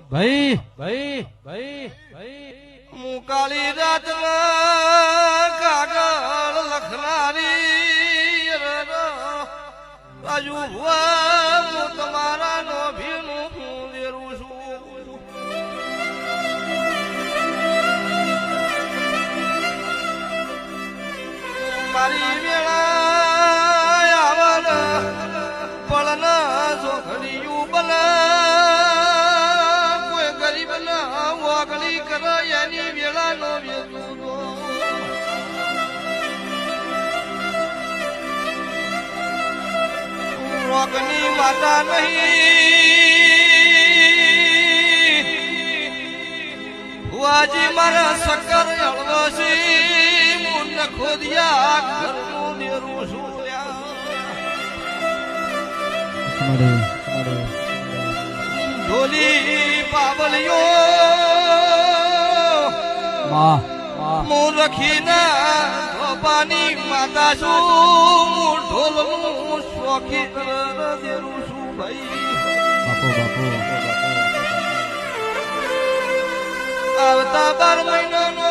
ભાઈ ભાઈ ભાઈ ભાઈ હું કાળી રાત કાગળ લખનારી રાજુ હું તમારા નો ભીનું હું દેરું છું મારી વેળા આવન પળન જોખડિયું બના કોઈ ગરીબ ના વાગણી કરે એની વેળા નો વેચું રોગની માતા નહીં ભુવાજી મારા શક્કર હળવસી મુંડ ખોદિયા ઘરનું દેરું શું ઢોલી પાવલિયો હું રખીના ધોપાની માતા છું હું ઢોલનું શોખી દેરું છું ભાઈ આવતા 12 મહિનાનો